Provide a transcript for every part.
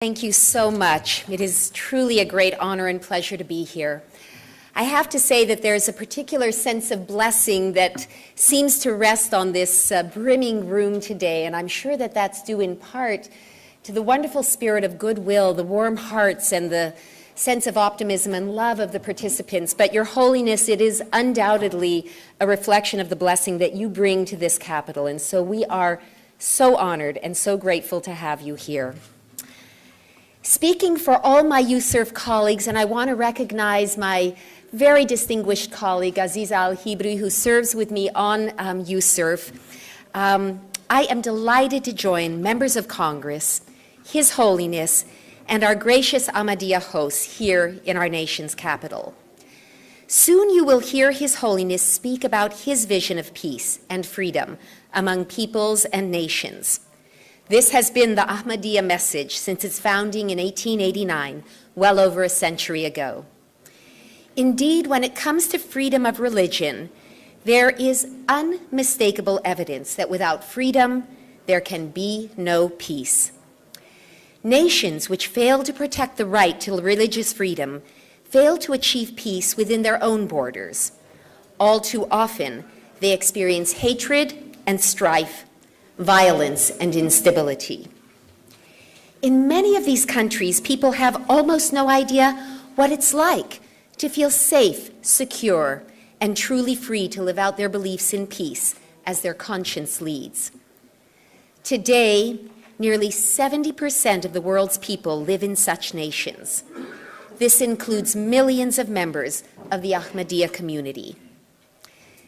Thank you so much. It is truly a great honor and pleasure to be here. I have to say that there's a particular sense of blessing that seems to rest on this brimming room today, and I'm sure that that's due in part to the wonderful spirit of goodwill, the warm hearts, and the sense of optimism and love of the participants. But Your Holiness, it is undoubtedly a reflection of the blessing that you bring to this capital, and so we are so honored and so grateful to have you here. Speaking for all my USERF colleagues, and I want to recognize my very distinguished colleague, Aziza Al-Hibri, who serves with me on USERF, I am delighted to join members of Congress, His Holiness, and our gracious Ahmadiyya hosts here in our nation's capital. Soon you will hear His Holiness speak about his vision of peace and freedom among peoples and nations. This has been the Ahmadiyya message since its founding in 1889, well over a century ago. Indeed, when it comes to freedom of religion, there is unmistakable evidence that without freedom, there can be no peace. Nations which fail to protect the right to religious freedom fail to achieve peace within their own borders. All too often, they experience hatred and strife, violence and instability. In many of these countries, people have almost no idea what it's like to feel safe, secure, and truly free to live out their beliefs in peace as their conscience leads. Today, nearly 70% of the world's people live in such nations. This includes millions of members of the Ahmadiyya community.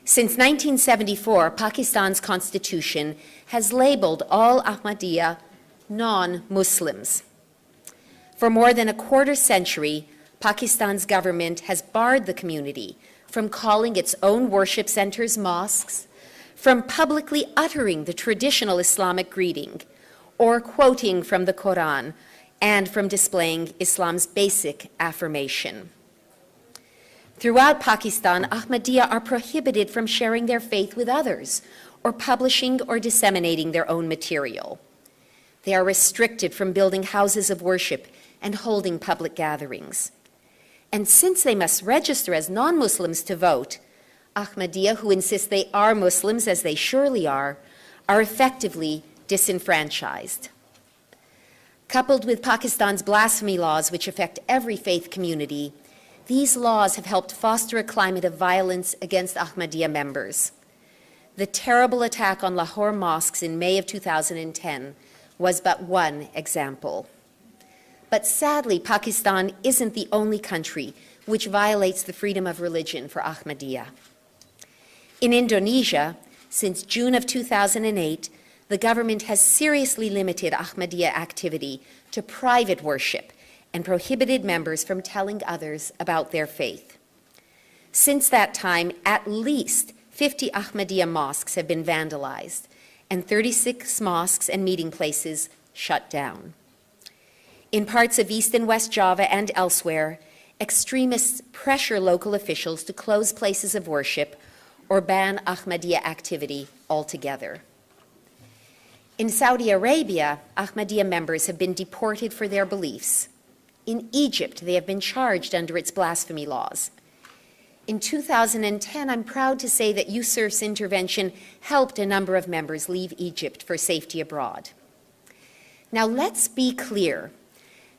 Since 1974, Pakistan's constitution has labeled all Ahmadiyya non-Muslims. For more than a quarter century, Pakistan's government has barred the community from calling its own worship centers mosques, from publicly uttering the traditional Islamic greeting, or quoting from the Quran, and from displaying Islam's basic affirmation. Throughout Pakistan, Ahmadiyya are prohibited from sharing their faith with others or publishing or disseminating their own material. They are restricted from building houses of worship and holding public gatherings. And since they must register as non-Muslims to vote, Ahmadiyya, who insist they are Muslims, as they surely are effectively disenfranchised. Coupled with Pakistan's blasphemy laws, which affect every faith community, these laws have helped foster a climate of violence against Ahmadiyya members. The terrible attack on Lahore mosques in May of 2010 was but one example. But sadly, Pakistan isn't the only country which violates the freedom of religion for Ahmadiyya. In Indonesia, since June of 2008, the government has seriously limited Ahmadiyya activity to private worship and prohibited members from telling others about their faith. Since that time, at least 50 Ahmadiyya mosques have been vandalized and 36 mosques and meeting places shut down. In parts of East and West Java and elsewhere, extremists pressure local officials to close places of worship or ban Ahmadiyya activity altogether. In Saudi Arabia, Ahmadiyya members have been deported for their beliefs. In Egypt, they have been charged under its blasphemy laws. In 2010, I'm proud to say that USERF's intervention helped a number of members leave Egypt for safety abroad. Now let's be clear.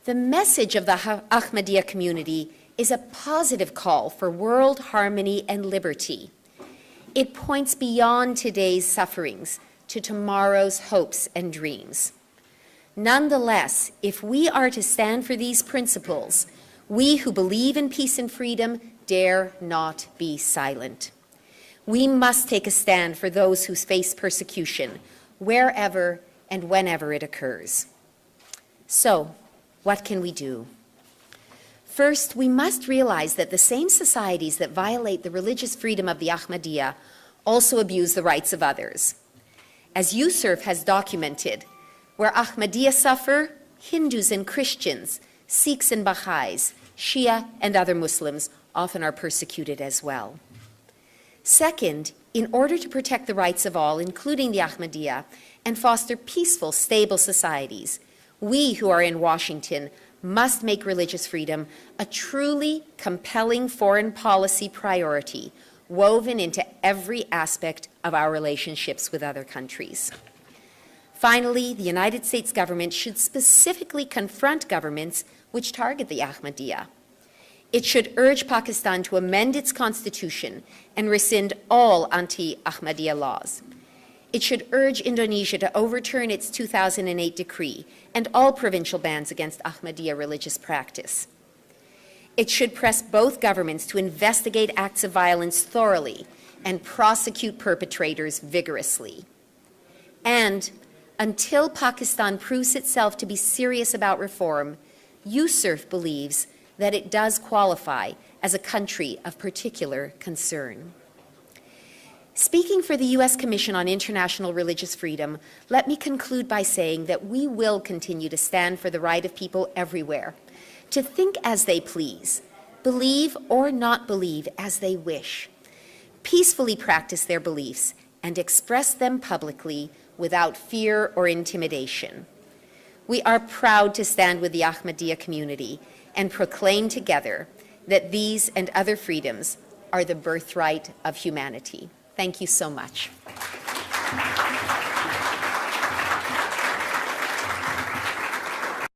The message of the Ahmadiyya community is a positive call for world harmony and liberty. It points beyond today's sufferings to tomorrow's hopes and dreams. Nonetheless, if we are to stand for these principles, we who believe in peace and freedom dare not be silent. We must take a stand for those who face persecution, wherever and whenever it occurs. So, what can we do? First, we must realize that the same societies that violate the religious freedom of the Ahmadiyya also abuse the rights of others. As USERF has documented, where Ahmadiyya suffer, Hindus and Christians, Sikhs and Baha'is, Shia and other Muslims often are persecuted as well. Second, in order to protect the rights of all, including the Ahmadiyya, and foster peaceful, stable societies, We who are in Washington must make religious freedom a truly compelling foreign policy priority, woven into every aspect of our relationships with other countries. Finally, the United States government should specifically confront governments which target the Ahmadiyya. It should urge Pakistan to amend its constitution and rescind all anti-Ahmadiyya laws. It should urge Indonesia to overturn its 2008 decree and all provincial bans against Ahmadiyya religious practice. It should press both governments to investigate acts of violence thoroughly and prosecute perpetrators vigorously. And until Pakistan proves itself to be serious about reform, USCIRF believes that it does qualify as a country of particular concern. Speaking for the U.S. Commission on International Religious Freedom, let me conclude by saying that we will continue to stand for the right of people everywhere to think as they please, believe or not believe as they wish, peacefully practice their beliefs, and express them publicly without fear or intimidation. We are proud to stand with the Ahmadiyya community and proclaim together that these and other freedoms are the birthright of humanity. Thank you so much.